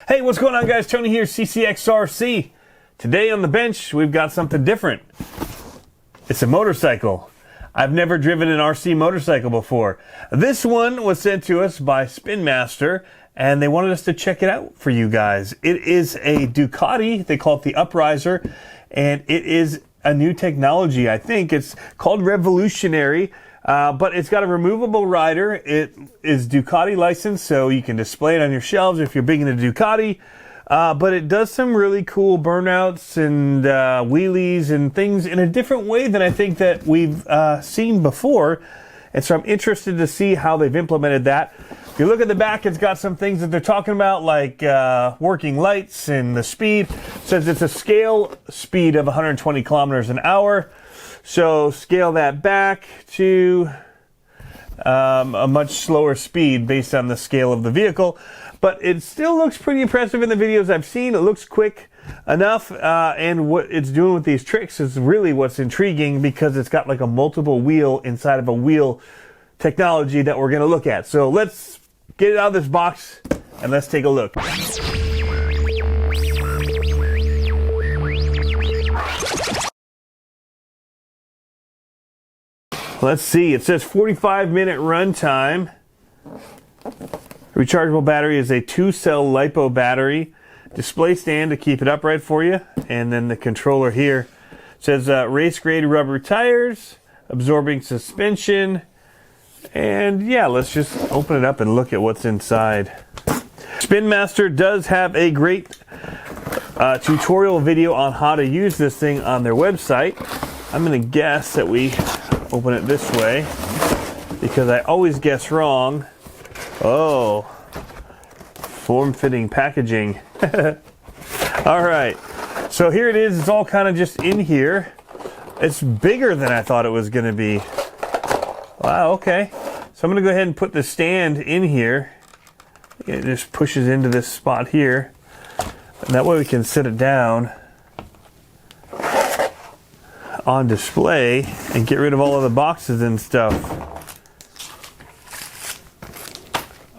Hey, what's going on, guys? Tony here, CCxRC. Today on the bench, we've got something different. It's a motorcycle. I've never driven an RC motorcycle before. This one was sent to us by Spin Master, and they wanted us to check it out for you guys. It is a Ducati. They call it the Upriser, and it is a new technology. I think it's called revolutionary. But it's got a removable rider. It is Ducati licensed, so you can display it on your shelves if you're big into Ducati. But it does some really cool burnouts and wheelies and things in a different way than I think that we've seen before. And so I'm interested to see how they've implemented that. If you look at the back, it's got some things that they're talking about, like working lights and the speed. It says it's a scale speed of 120 kilometers an hour. So scale that back to a much slower speed based on the scale of the vehicle. But it still looks pretty impressive in the videos I've seen. It looks quick enough. And what it's doing with these tricks is really what's intriguing, because it's got like a multiple wheel inside of a wheel technology that we're going to look at. So let's get it out of this box and let's take a look. Let's see, it says 45-minute run time. Rechargeable battery is a 2-cell LiPo battery. Display stand to keep it upright for you. And then the controller here says race-grade rubber tires, absorbing suspension. And yeah, let's just open it up and look at what's inside. Spin Master does have a great tutorial video on how to use this thing on their website. I'm going to guess that we open it this way, because I always guess wrong. Oh, form-fitting packaging. All right, so here it is. It's all kind of just in here. It's bigger than I thought it was going to be. Wow, okay. So I'm going to go ahead and put the stand in here. It just pushes into this spot here, and that way we can set it down on display and get rid of all of the boxes and stuff.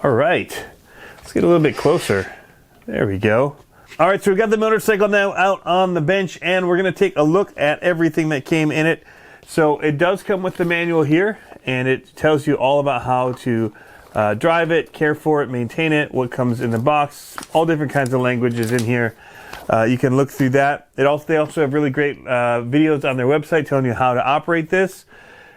All right, let's get a little bit closer. There we go. All right, so we've got the motorcycle now out on the bench, and we're going to take a look at everything that came in it. So it does come with the manual here, and it tells you all about how to drive it, care for it, maintain it, what comes in the box, all different kinds of languages in here. You can look through that. They also have really great videos on their website telling you how to operate this.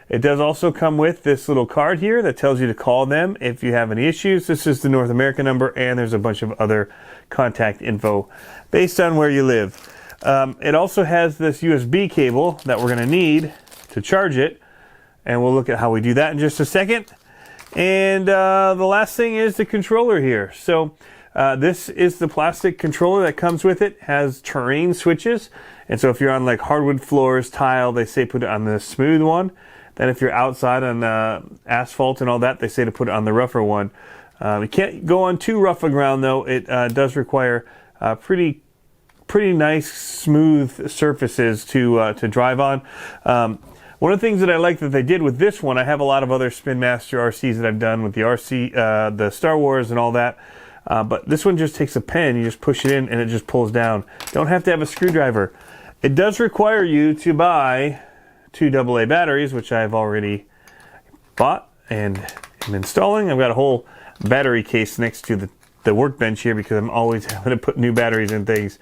It does also come with this little card here that tells you to call them if you have any issues. This is the North American number, and there's a bunch of other contact info based on where you live. It also has this USB cable that we're going to need to charge it, and we'll look at how we do that in just a second. And the last thing is the controller here. So this is the plastic controller that comes with it. Has terrain switches, and so if you're on like hardwood floors, tile, they say put it on the smooth one. Then if you're outside on asphalt and all that, they say to put it on the rougher one. You can't go on too rough a ground though. It does require pretty nice smooth surfaces to drive on. One of the things that I like that they did with this one, I have a lot of other Spin Master RCs that I've done with the the Star Wars and all that. But this one just takes a pen, you just push it in and it just pulls down. Don't have to have a screwdriver. It does require you to buy 2 AA batteries, which I've already bought and am installing. I've got a whole battery case next to the workbench here because I'm always having to put new batteries in things.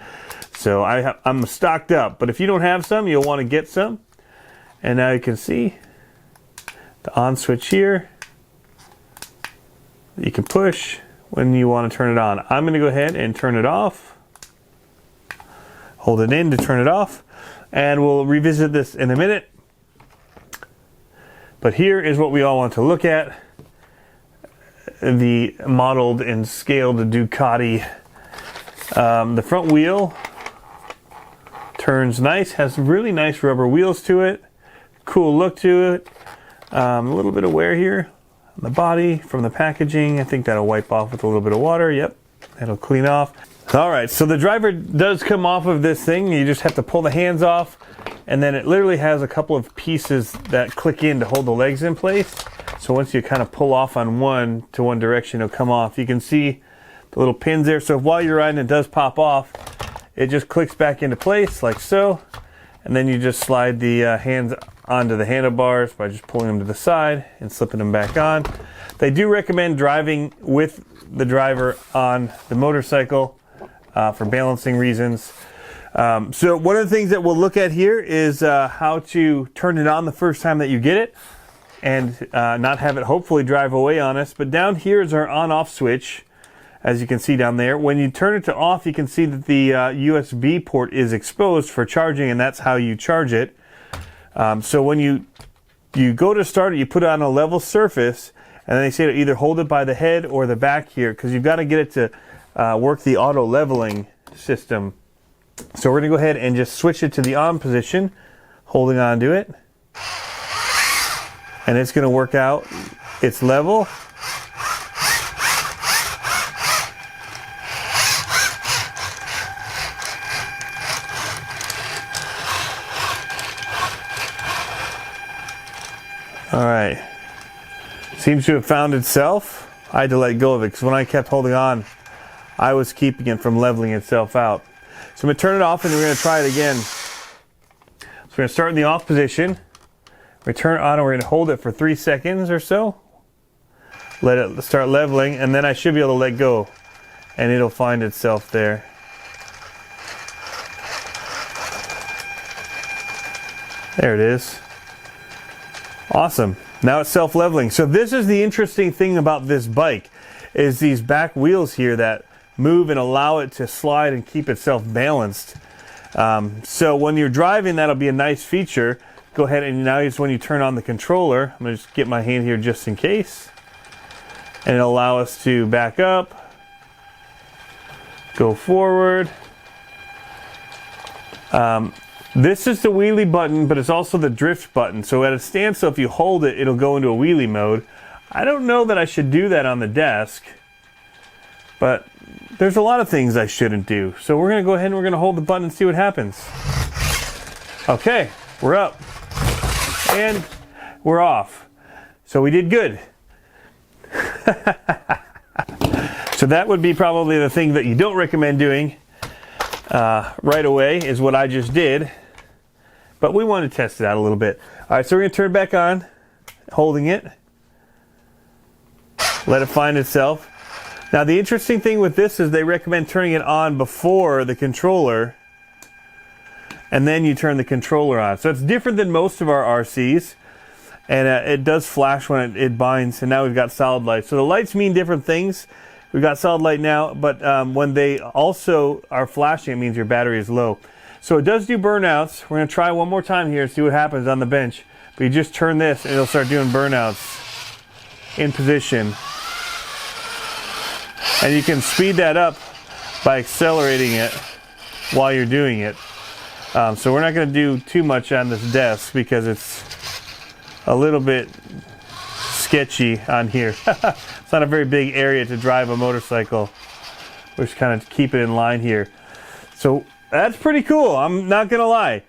So I'm stocked up, but if you don't have some, you'll want to get some. And now you can see the on switch here. You can push when you want to turn it on. I'm going to go ahead and turn it off. Hold it in to turn it off, and we'll revisit this in a minute. But here is what we all want to look at. The modeled and scaled Ducati. The front wheel turns nice, has really nice rubber wheels to it. Cool look to it. A little bit of wear here on the body from the packaging. I think that'll wipe off with a little bit of water. Yep, that'll clean off. All right, so the driver does come off of this thing. You just have to pull the hands off, and then it literally has a couple of pieces that click in to hold the legs in place. So once you kind of pull off on one to one direction, it'll come off. You can see the little pins there. So while you're riding, it does pop off. It just clicks back into place like so. And then you just slide the hands onto the handlebars by just pulling them to the side and slipping them back on. They do recommend driving with the driver on the motorcycle for balancing reasons. So one of the things that we'll look at here is how to turn it on the first time that you get it and not have it hopefully drive away on us. But down here is our on-off switch, as you can see down there. When you turn it to off, you can see that the USB port is exposed for charging, and that's how you charge it. So when you go to start it, you put it on a level surface, and then they say to either hold it by the head or the back here, because you've got to get it to work the auto leveling system. So we're going to go ahead and just switch it to the on position, holding on to it. And it's going to work out its level. All right. Seems to have found itself. I had to let go of it because when I kept holding on, I was keeping it from leveling itself out. So I'm going to turn it off and we're going to try it again. So we're going to start in the off position. We turn it on and we're going to hold it for 3 seconds or so. Let it start leveling, and then I should be able to let go and it'll find itself there. There it is. Awesome. Now it's self-leveling. So this is the interesting thing about this bike, is these back wheels here that move and allow it to slide and keep itself balanced. So when you're driving, that'll be a nice feature. Go ahead and now is when you turn on the controller. I'm going to just get my hand here just in case. And it'll allow us to back up, go forward. This is the wheelie button, but it's also the drift button. So at a standstill, if you hold it, it'll go into a wheelie mode. I don't know that I should do that on the desk, but there's a lot of things I shouldn't do. So we're going to go ahead and we're going to hold the button and see what happens. Okay, we're up. And we're off. So we did good. So that would be probably the thing that you don't recommend doing right away, is what I just did. But we want to test it out a little bit. All right, so we're going to turn it back on, holding it. Let it find itself. Now the interesting thing with this is they recommend turning it on before the controller, and then you turn the controller on. So it's different than most of our RCs, and it does flash when it binds, and now we've got solid light. So the lights mean different things. We've got solid light now, but when they also are flashing, it means your battery is low. So it does do burnouts. We're going to try one more time here and see what happens on the bench. But you just turn this and it'll start doing burnouts in position. And you can speed that up by accelerating it while you're doing it. So we're not going to do too much on this desk because it's a little bit sketchy on here. It's not a very big area to drive a motorcycle. We're just kind of keep it in line here. So that's pretty cool, I'm not going to lie.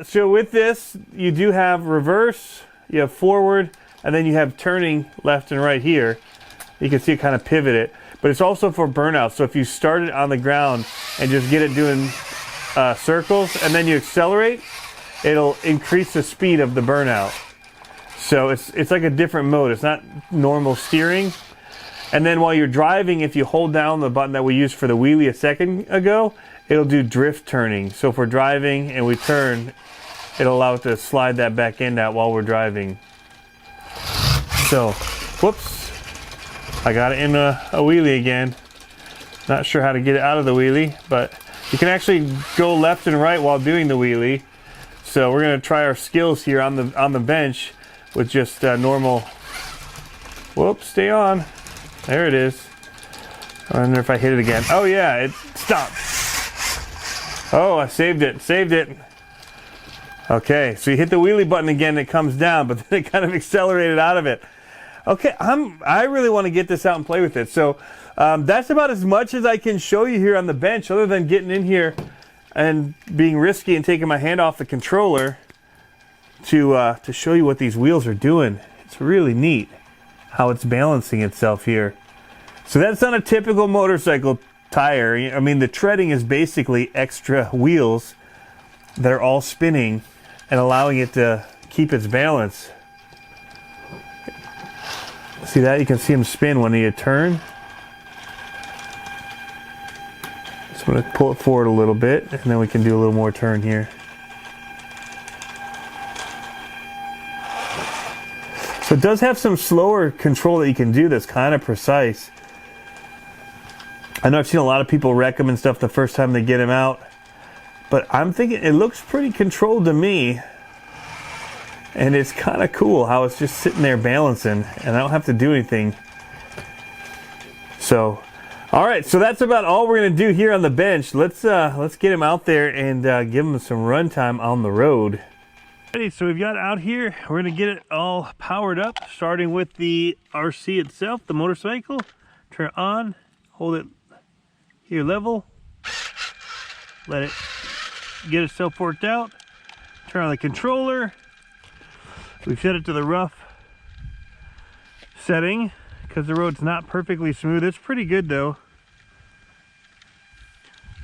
So with this, you do have reverse, you have forward, and then you have turning left and right here. You can see it kind of pivot it. But it's also for burnout. So if you start it on the ground and just get it doing circles and then you accelerate, it'll increase the speed of the burnout. So it's like a different mode. It's not normal steering. And then while you're driving, if you hold down the button that we used for the wheelie a second ago, it'll do drift turning. So if we're driving and we turn, it'll allow it to slide that back end out while we're driving. So, whoops. I got it in a wheelie again. Not sure how to get it out of the wheelie, but you can actually go left and right while doing the wheelie. So we're going to try our skills here on the bench with just normal. Whoops, stay on. There it is. I wonder if I hit it again. Oh yeah, it stopped. Oh, I saved it. Saved it. Okay, so you hit the wheelie button again, it comes down, but then it kind of accelerated out of it. Okay, I really want to get this out and play with it. So that's about as much as I can show you here on the bench, other than getting in here and being risky and taking my hand off the controller to show you what these wheels are doing. It's really neat how it's balancing itself here. So that's on a typical motorcycle tire. I mean, the treading is basically extra wheels that are all spinning and allowing it to keep its balance. See that? You can see them spin when you turn. So I'm going to pull it forward a little bit, and then we can do a little more turn here. So it does have some slower control that you can do that's kind of precise. I know I've seen a lot of people recommend stuff the first time they get them out, but I'm thinking it looks pretty controlled to me. And it's kind of cool how it's just sitting there balancing, and I don't have to do anything. So, all right, so that's about all we're gonna do here on the bench. Let's get him out there and give him some run time on the road. Okay, so we've got out here. We're gonna get it all powered up, starting with the RC itself, the motorcycle. Turn it on, hold it here level, let it get itself worked out. Turn on the controller. We've set it to the rough setting because the road's not perfectly smooth. It's pretty good though.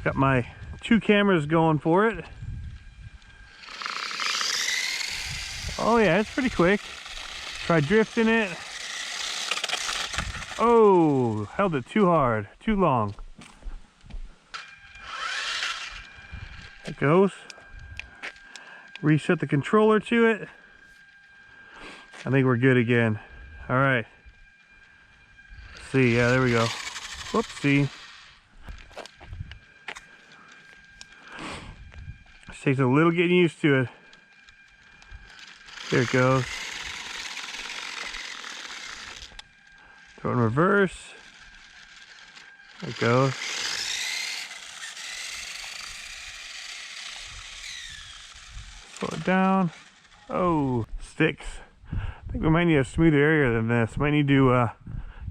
Got my 2 cameras going for it. Oh yeah, it's pretty quick. Try drifting it. Oh, held it too hard, too long. It goes. Reset the controller to it. I think we're good again. All right. Let's see, yeah, there we go. Whoopsie. This takes a little getting used to it. There it goes. Throw it in reverse. There it goes. Slow it down. Oh, sticks. I think we might need a smoother area than this. Might need to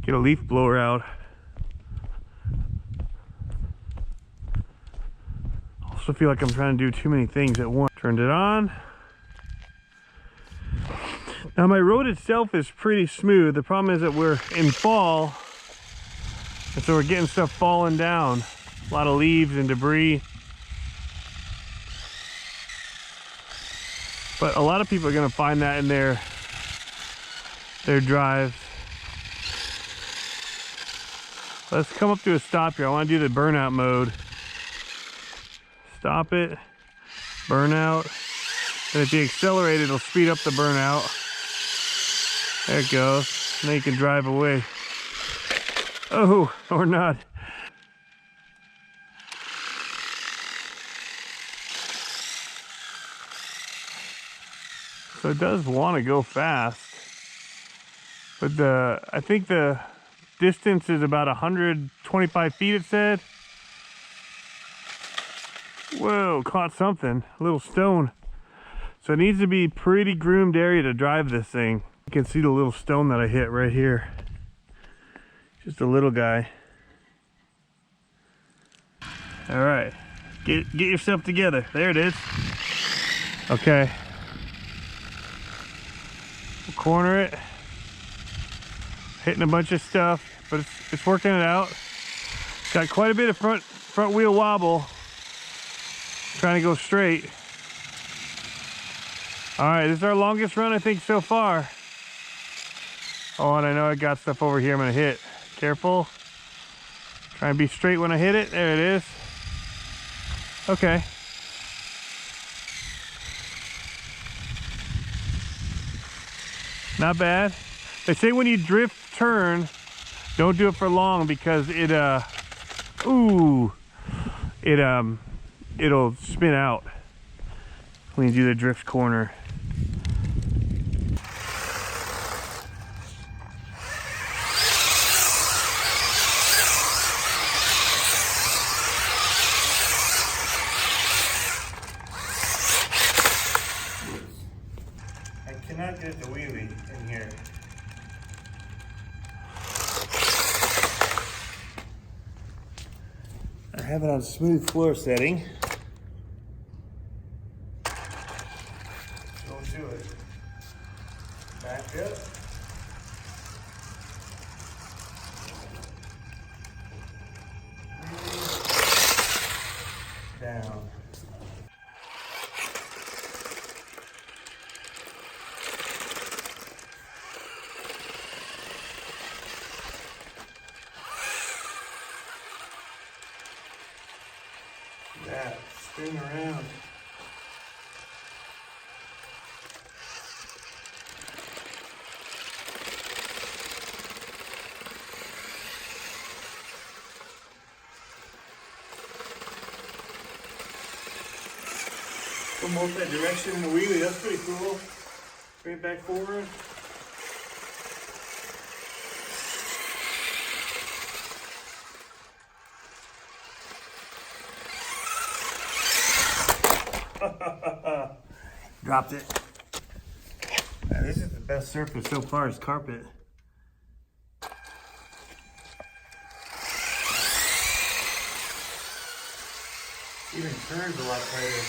get a leaf blower out. Also feel like I'm trying to do too many things at once. Turned it on. Now my road itself is pretty smooth. The problem is that we're in fall, and so we're getting stuff falling down. A lot of leaves and debris. But a lot of people are going to find that in their drives. Let's come up to a stop here. I want to do the burnout mode. Stop it, burnout, and if you accelerate it'll speed up the burnout. There it goes. Now you can drive away. Oh, or not. So it does want to go fast, but I think the distance is about 125 feet, it said. Whoa, caught something, a little stone. So it needs to be pretty groomed area to drive this thing. You can see the little stone that I hit right here. Just a little guy. All right, get yourself together. There it is. Okay. We'll corner it. Hitting a bunch of stuff, but it's working it out. Got quite a bit of front wheel wobble. Trying to go straight. All right, this is our longest run I think so far. Oh, and I know I got stuff over here I'm gonna hit. Careful. Try and be straight when I hit it. There it is. Okay. Not bad. They say when you drift turn, don't do it for long because it'll spin out when you do the drift corner. I cannot get the wheelie in here. I have it on smooth floor setting. Don't do it. Back up. That spin around. Go multi-direction in the wheelie, that's pretty cool. Straight back forward. Dropped it. Now, this is the best surface so far is carpet. Even turns a lot tighter.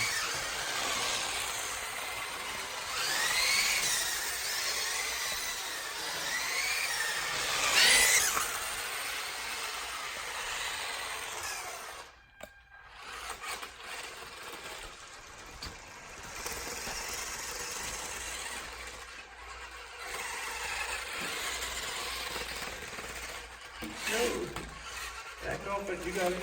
No. Back off it, you got it.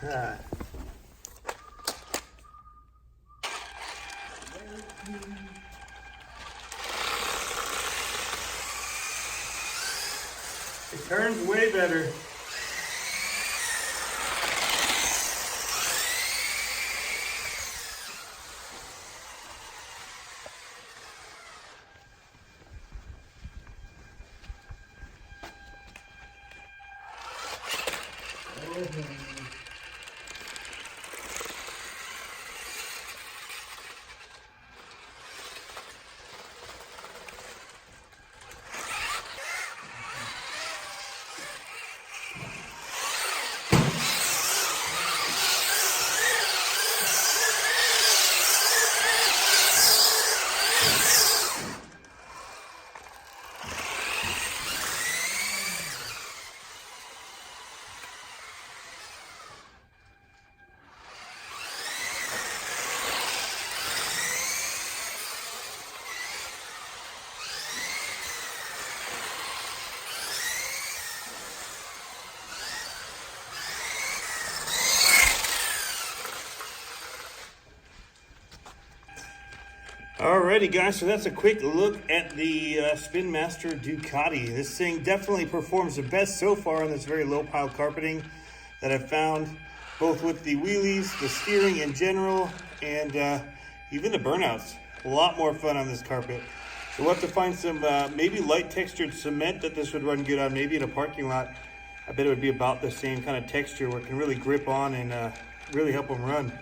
Ah. It turns way better. Alrighty guys, so that's a quick look at the Spin Master Ducati. This thing definitely performs the best so far on this very low pile carpeting that I've found, both with the wheelies, the steering in general, and even the burnouts. A lot more fun on this carpet. So we'll have to find some maybe light textured cement that this would run good on, maybe in a parking lot. I bet it would be about the same kind of texture where it can really grip on and really help them run.